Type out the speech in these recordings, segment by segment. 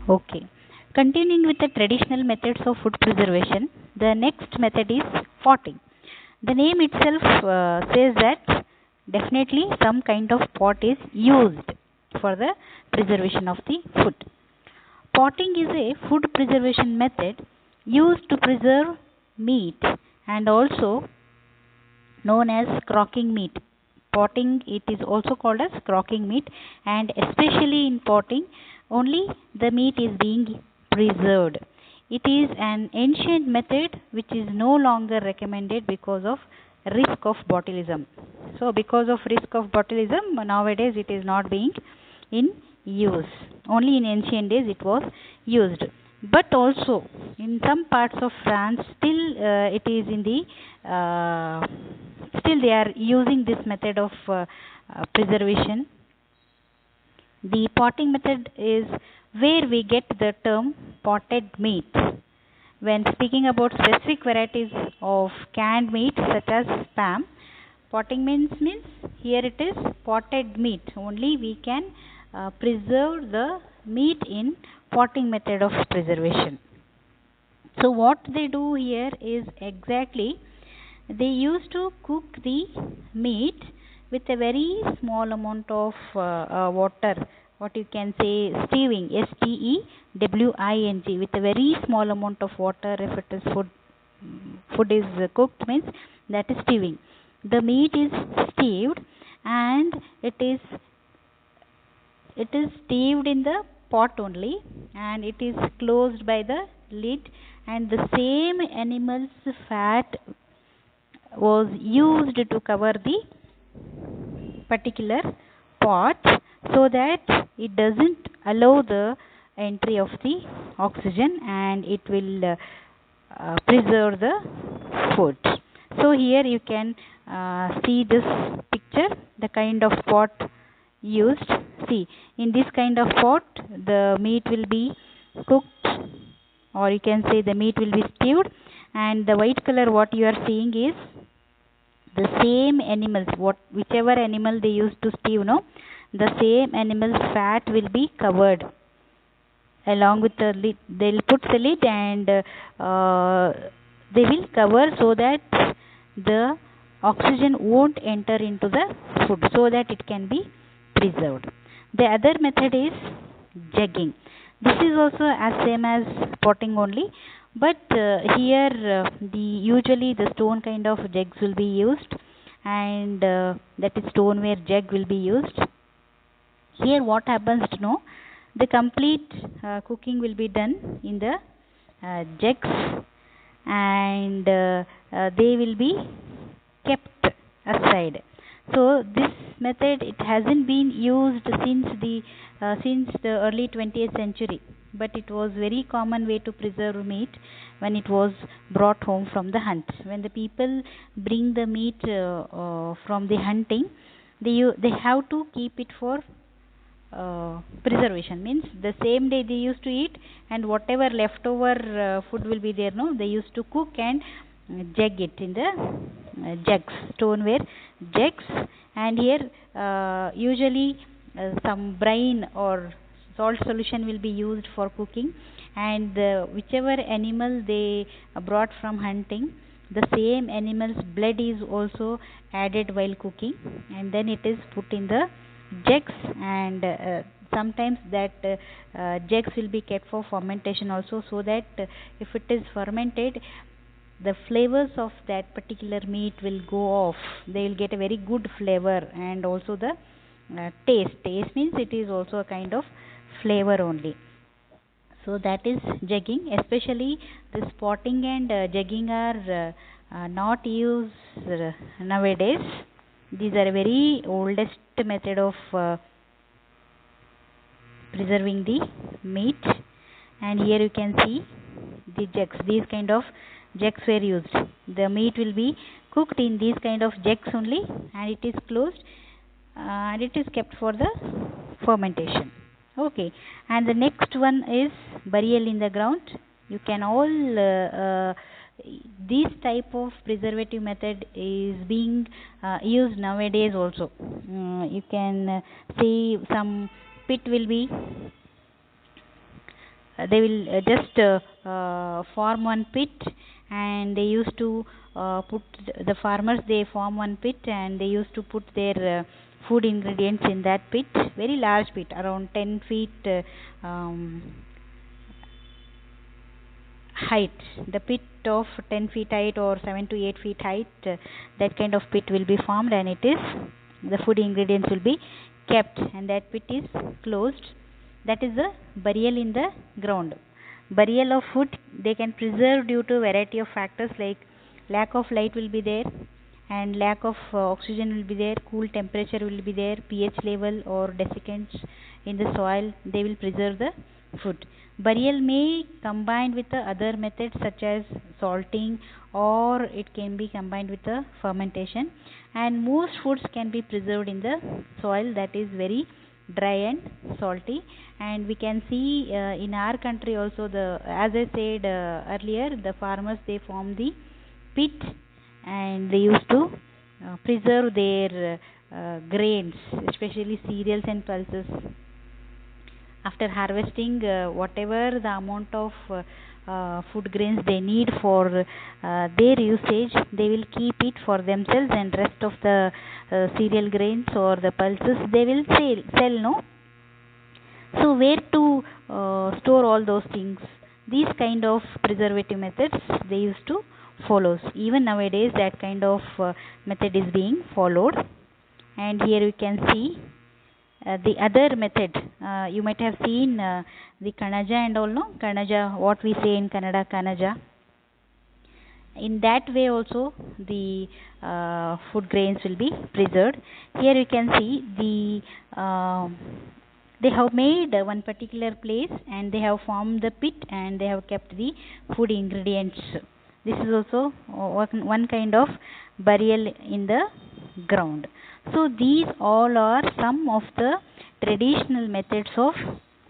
Okay. Continuing with the traditional methods of food preservation, the next method is potting. The name itself says that definitely some kind of pot is used for the preservation of the food. Potting is a food preservation method used to preserve meat and also known as crocking meat. Potting, it is also called as crocking meat, and especially in potting, only the meat is being preserved. It is an ancient method which is no longer recommended because of risk of botulism. So, because of risk of botulism, nowadays it is not being in use. Only in ancient days it was used. But also in some parts of France, still it is in the still they are using this method of preservation. The potting method is where we get the term potted meat. When speaking about specific varieties of canned meat such as spam, potting means here it is potted meat. Only we can preserve the meat in potting method of preservation. So what they do here is exactly they used to cook the meat with a very small amount of water, what you can say stewing, stewing, with a very small amount of water. If it is food is cooked means that is stewing. The meat is stewed and it is stewed in the pot only, and it is closed by the lid, and the same animal's fat was used to cover the particular pot so that it doesn't allow the entry of the oxygen, and it will preserve the food. So here you can see this picture, the kind of pot used. See, in this kind of pot the meat will be cooked, or you can say the meat will be stewed, and the white color what you are seeing is the same animals, whichever animal they used to stew, no, the same animal's fat will be covered along with the lid. They'll put the lid and they will cover so that the oxygen won't enter into the food, so that it can be preserved. The other method is jugging. This is also as same as potting only, but here usually the stone kind of jugs will be used, and that is stoneware jug will be used. Here what happens to know, the complete cooking will be done in the jugs, and they will be kept aside. So this method, it hasn't been used since the early 20th century, but it was very common way to preserve meat when it was brought home from the hunt. When the people bring the meat from the hunting, they have to keep it for preservation, means the same day they used to eat, and whatever leftover food will be there, no, they used to cook and jug it in the jugs, stoneware jugs. And here usually some brine or salt solution will be used for cooking, and whichever animal they brought from hunting, the same animal's blood is also added while cooking, and then it is put in the jugs, and sometimes that jugs will be kept for fermentation also, so that if it is fermented, the flavors of that particular meat will go off. They will get a very good flavor, and also the taste means it is also a kind of flavor only. So that is jugging. Especially the spotting and jugging are not used nowadays. These are very oldest method of preserving the meat. And here you can see the jugs. These kind of jugs were used. The meat will be cooked in these kind of jugs only, and it is closed, and it is kept for the fermentation. Okay, and the next one is burial in the ground. You can all this type of preservative method is being used nowadays also. You can see some pit will be they will just form one pit, and they used to put the farmers, they form one pit and they used to put their food ingredients in that pit, very large pit, around 10 feet height. The pit of 10 feet height or 7 to 8 feet height, that kind of pit will be formed, and it is, the food ingredients will be kept, and that pit is closed. That is the burial in the ground. Burial of food, they can preserve due to variety of factors, like lack of light will be there, and lack of oxygen will be there, cool temperature will be there, pH level or desiccants in the soil, they will preserve the food. Burial may combine with the other methods such as salting, or it can be combined with the fermentation, and most foods can be preserved in the soil that is very dry and salty. And we can see in our country also, the, as I said earlier, the farmers, they form the pit and they used to preserve their grains, especially cereals and pulses. After harvesting whatever the amount of food grains they need for their usage, they will keep it for themselves, and rest of the cereal grains or the pulses they will sell, no. So where to store all those things? These kind of preservative methods they used to follow. Even nowadays that kind of method is being followed. And here we can see the other method. You might have seen the kanaja and all, no? Kanaja, what we say in Kannada, kanaja. In that way also the food grains will be preserved. Here you can see they have made one particular place and they have formed the pit and they have kept the food ingredients. This is also one kind of burial in the ground. So these all are some of the traditional methods of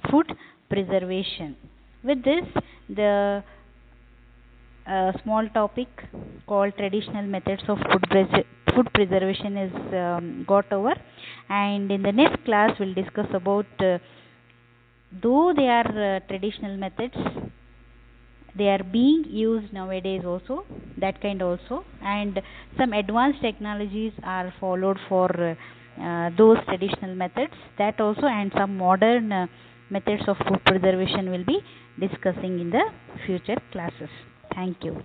food preservation. With this, the small topic called traditional methods of food preservation is got over, and in the next class we'll discuss about though they are traditional methods, they are being used nowadays also, that kind also, and some advanced technologies are followed for those traditional methods, that also, and some modern methods of food preservation will be discussing in the future classes. Thank you.